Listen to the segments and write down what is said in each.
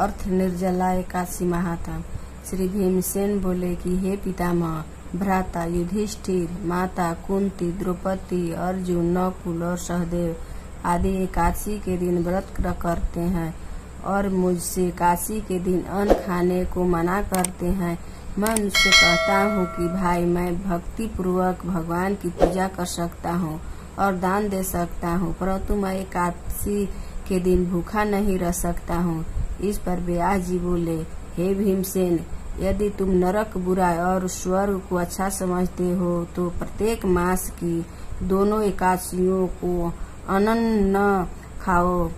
अर्थ निर्जला एकादशी महात्म। श्री भीमसेन बोले कि हे पितामह, भ्राता युधिष्ठिर, माता कुंती, द्रौपदी, अर्जुन, नकुल और सहदेव आदि एकादशी के दिन व्रत करते हैं और मुझसे एकादशी के दिन अन्न खाने को मना करते हैं। मैं उनसे कहता हूँ कि भाई, मैं भक्ति पूर्वक भगवान की पूजा कर सकता हूँ और दान दे सकता हूँ, परंतु मैं एकादशी के दिन भूखा नहीं रह सकता हूँ। इस पर व्यास जी बोले, हे भीमसेन, यदि तुम नरक बुरा और स्वर्ग को अच्छा समझते हो तो प्रत्येक मास की दोनों एकादशियों को अन्न न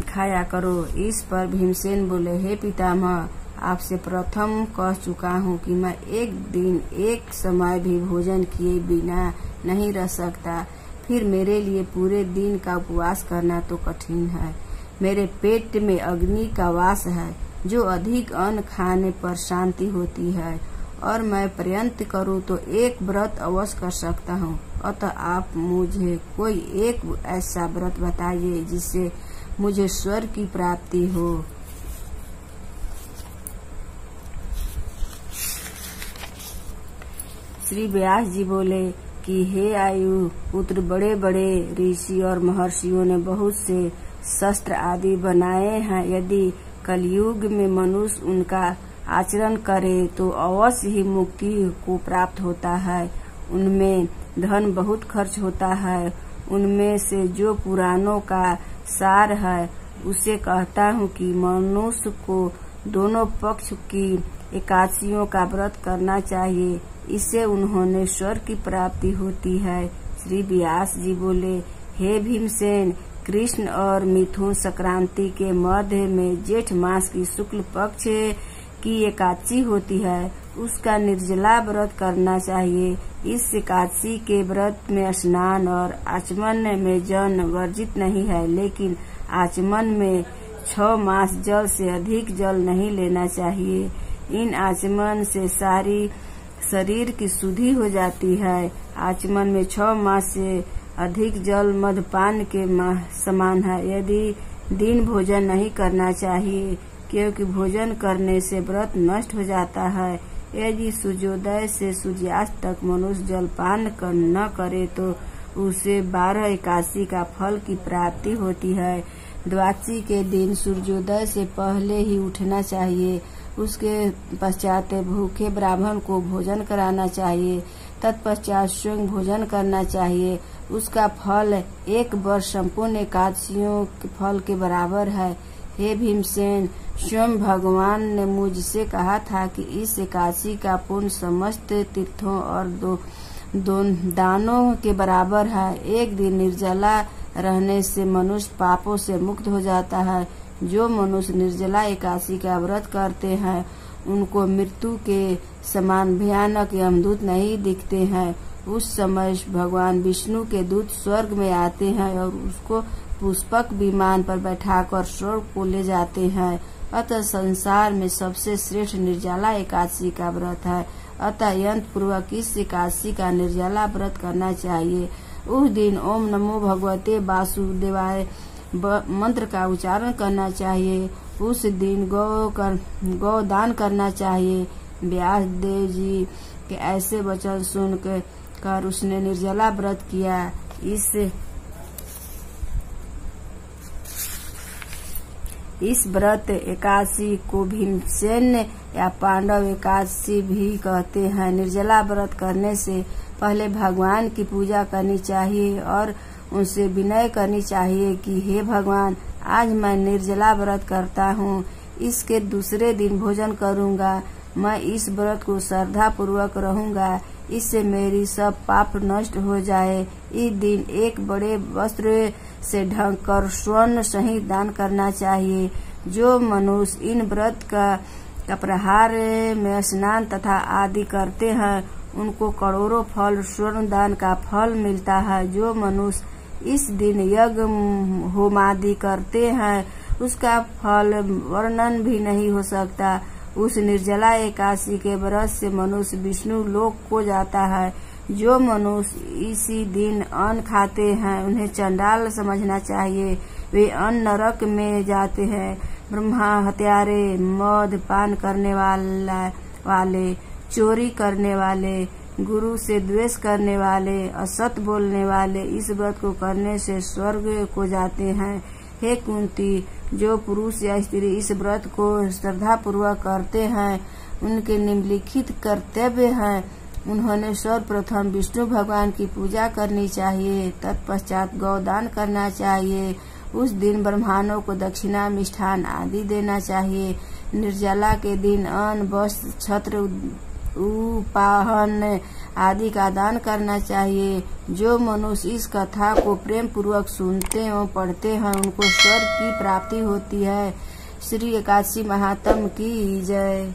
खाया करो। इस पर भीमसेन बोले, हे पितामह, आपसे प्रथम कह चुका हूँ कि मैं एक दिन एक समय भी भोजन किए बिना नहीं रह सकता, फिर मेरे लिए पूरे दिन का उपवास करना तो कठिन है। मेरे पेट में अग्नि का वास है, जो अधिक अन्न खाने पर शांति होती है, और मैं प्रयत्न करूँ तो एक व्रत अवश्य कर सकता हूँ। अतः आप मुझे कोई एक ऐसा व्रत बताइए जिससे मुझे स्वर्ग की प्राप्ति हो। श्री व्यास जी बोले कि हे आयु पुत्र, बड़े बड़े ऋषि और महर्षियों ने बहुत से शस्त्र आदि बनाए हैं। यदि कलयुग में मनुष्य उनका आचरण करे तो अवश्य ही मुक्ति को प्राप्त होता है। उनमें धन बहुत खर्च होता है। उनमें से जो पुराणों का सार है उसे कहता हूँ कि मनुष्य को दोनों पक्ष की एकादशियों का व्रत करना चाहिए, इससे उन्होंने स्वर्ग की प्राप्ति होती है। श्री व्यास जी बोले, हे भीमसेन, कृष्ण और मिथुन संक्रांति के मध्य में जेठ मास की शुक्ल पक्ष की एकादशी होती है, उसका निर्जला व्रत करना चाहिए। इस एकादशी के व्रत में स्नान और आचमन में जल वर्जित नहीं है, लेकिन आचमन में 6 मास जल से अधिक जल नहीं लेना चाहिए। इन आचमन से सारी शरीर की शुद्धि हो जाती है। आचमन में 6 मास से अधिक जल मद्यपान के समान है। यदि दिन भोजन नहीं करना चाहिए, क्योंकि भोजन करने से व्रत नष्ट हो जाता है। यदि सूर्योदय से सूर्यास्त तक मनुष्य जलपान न करे तो उसे 12 एकादशी का फल की प्राप्ति होती है। द्वादशी के दिन सूर्योदय से पहले ही उठना चाहिए। उसके पश्चात भूखे ब्राह्मण को भोजन कराना चाहिए। तत्पश्चात स्वयं भोजन करना चाहिए। उसका फल 1 वर्ष संपूर्ण एकादशियों के फल के बराबर है। हे भीमसेन, स्वयं भगवान ने मुझसे कहा था कि इस एकादशी का पुण्य समस्त तीर्थों और दानों के बराबर है। एक दिन निर्जला रहने से मनुष्य पापों से मुक्त हो जाता है। जो मनुष्य निर्जला एकादशी का व्रत करते हैं उनको मृत्यु के समान भयानक यमदूत नहीं दिखते हैं। उस समय भगवान विष्णु के दूत स्वर्ग में आते हैं और उसको पुष्पक विमान पर बैठाकर स्वर्ग को ले जाते हैं। अतः संसार में सबसे श्रेष्ठ निर्जला एकादशी का व्रत है। अतः यंत्र पूर्वक इस एकादशी का निर्जला व्रत करना चाहिए। उस दिन ओम नमो भगवते वासुदेवाय मंत्र का उच्चारण करना चाहिए। उस दिन गौ दान करना चाहिए। व्यास देव जी के ऐसे वचन सुनकर उसने निर्जला व्रत किया। इस व्रत एकादशी को भीमसेन या पांडव एकादशी भी कहते हैं। निर्जला व्रत करने से पहले भगवान की पूजा करनी चाहिए और उनसे विनय करनी चाहिए कि हे भगवान, आज मैं निर्जला व्रत करता हूँ, इसके दूसरे दिन भोजन करूँगा। मैं इस व्रत को श्रद्धा पूर्वक रहूँगा, इससे मेरी सब पाप नष्ट हो जाए। इस दिन एक बड़े वस्त्र से ढककर स्वर्ण सहित दान करना चाहिए। जो मनुष्य इन व्रत का प्रहार में स्नान तथा आदि करते हैं उनको करोड़ों फल स्वर्ण दान का फल मिलता है। जो मनुष्य इस दिन यज्ञ होमादि करते हैं उसका फल वर्णन भी नहीं हो सकता। उस निर्जला एकादशी के व्रत से मनुष्य विष्णु लोक को जाता है। जो मनुष्य इसी दिन अन्न खाते हैं उन्हें चंडाल समझना चाहिए, वे अन्न नरक में जाते हैं। ब्रह्मा हत्यारे, मद पान करने वाले, चोरी करने वाले, गुरु से द्वेष करने वाले, असत बोलने वाले इस व्रत को करने से स्वर्ग को जाते हैं। हे कुंती, जो पुरुष या स्त्री इस व्रत को श्रद्धा पूर्वक करते हैं उनके निम्नलिखित कर्तव्य हैं। उन्होंने सर्वप्रथम विष्णु भगवान की पूजा करनी चाहिए, तत्पश्चात गौदान करना चाहिए। उस दिन ब्राह्मणों को दक्षिणा, मिष्ठान आदि देना चाहिए। निर्जला के दिन अन्न, वस्त्र, छत्र, उपाहन आदि का दान करना चाहिए। जो मनुष्य इस कथा को प्रेम पूर्वक सुनते एवं पढ़ते हैं उनको स्वर्ग की प्राप्ति होती है। श्री एकादशी महात्म की जय।